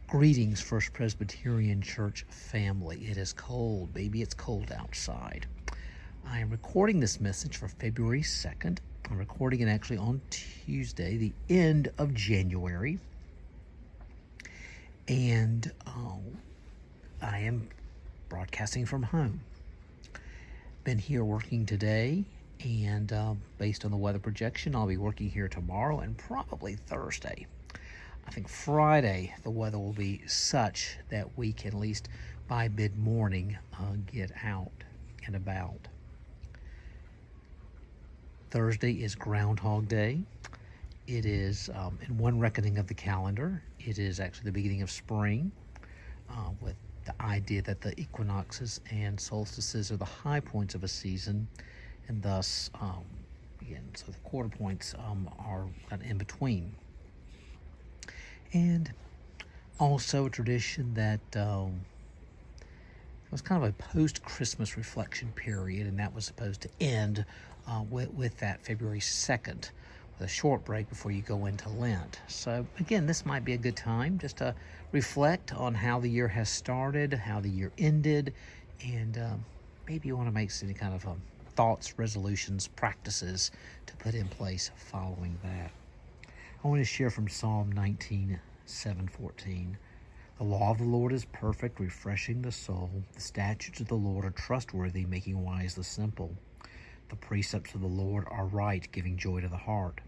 Greetings, First Presbyterian Church family. It is cold, baby. It's cold outside. I am recording this message for February 2nd. I'm recording it actually on Tuesday, the end of January. And I am broadcasting from home. Been here working today, and based on the weather projection, I'll be working here tomorrow and probably Thursday. I think Friday the weather will be such that we can at least by mid-morning get out and about. Thursday is Groundhog Day. It is, in one reckoning of the calendar, it is actually the beginning of spring, with the idea that the equinoxes and solstices are the high points of a season, and thus, so the quarter points are in between. And also a tradition that it was kind of a post-Christmas reflection period, and that was supposed to end with that February 2nd, with a short break before you go into Lent. So again, this might be a good time just to reflect on how the year has started, how the year ended, and maybe you want to make any kind of thoughts, resolutions, practices to put in place following that. I want to share from Psalm 19:7-14. The law of the Lord is perfect, refreshing the soul. The statutes of the Lord are trustworthy, making wise the simple. The precepts of the Lord are right, giving joy to the heart.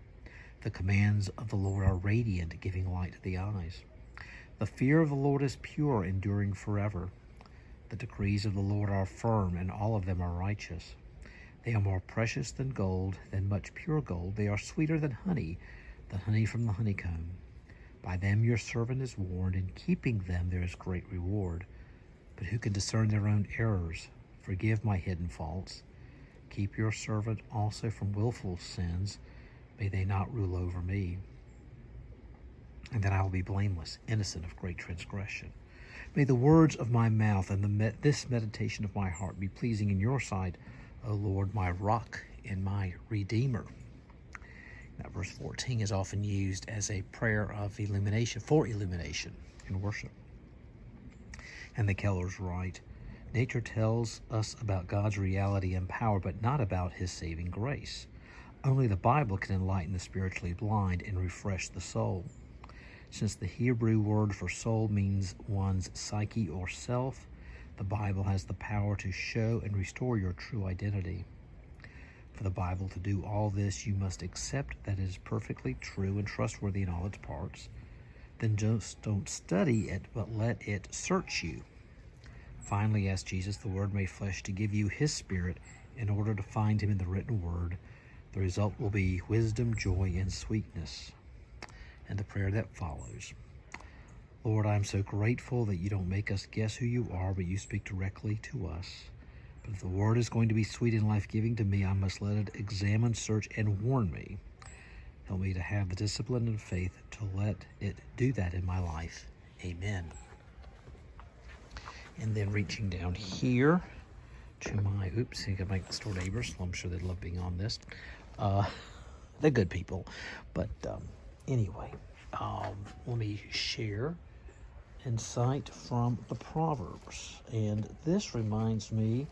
The commands of the Lord are radiant, giving light to the eyes. The fear of the Lord is pure, enduring forever. The decrees of the Lord are firm, and all of them are righteous. They are more precious than gold, than much pure gold. They are sweeter than honey from the honeycomb. By them your servant is warned. In keeping them there is great reward. But who can discern their own errors? Forgive my hidden faults. Keep your servant also from willful sins. May they not rule over me. And then I will be blameless, innocent of great transgression. May the words of my mouth and this meditation of my heart be pleasing in your sight, O Lord, my rock and my redeemer. That verse 14 is often used as a prayer of illumination, for illumination in worship. And the Keller's right. Nature tells us about God's reality and power, but not about his saving grace. Only the Bible can enlighten the spiritually blind and refresh the soul. Since the Hebrew word for soul means one's psyche or self, the Bible has the power to show and restore your true identity. For the Bible to do all this, you must accept that it is perfectly true and trustworthy in all its parts. Then just don't study it, but let it search you. Finally, ask Jesus, the Word made flesh, to give you his Spirit in order to find him in the written Word. The result will be wisdom, joy, and sweetness. And the prayer that follows. Lord, I'm so grateful that you don't make us guess who you are, but you speak directly to us. But if the word is going to be sweet and life-giving to me, I must let it examine, search, and warn me. Help me to have the discipline and faith to let it do that in my life. Amen. And then reaching down here to my, I got my next door neighbors. So I'm sure they'd love being on this. They're good people. But anyway, let me share insight from the Proverbs. And this reminds me,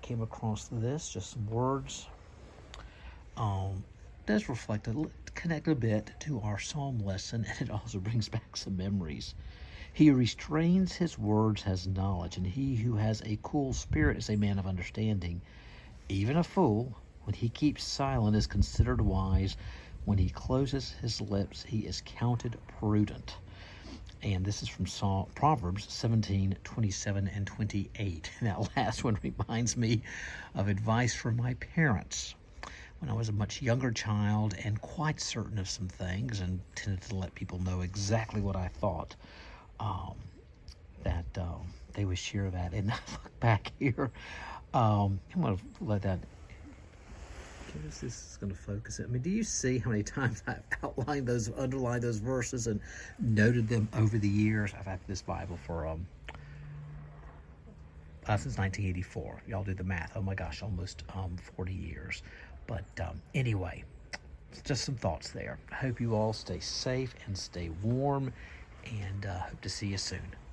came across this, just some words. Does reflect, connect a bit to our psalm lesson, and it also brings back some memories. He who restrains his words has knowledge, and he who has a cool spirit is a man of understanding. Even a fool, when he keeps silent, is considered wise. When he closes his lips, he is counted prudent. And this is from Proverbs 17:27-28. That last one reminds me of advice from my parents when I was a much younger child and quite certain of some things, and tended to let people know exactly what I thought. They would share that. And I look back here. I'm going to let that. This is going to focus it. I mean, do you see how many times I've underlined those verses and noted them over the years? I've had this Bible for since 1984. Y'all do the math. Oh my gosh, almost 40 years. But anyway, just some thoughts there. I hope you all stay safe and stay warm, and hope to see you soon.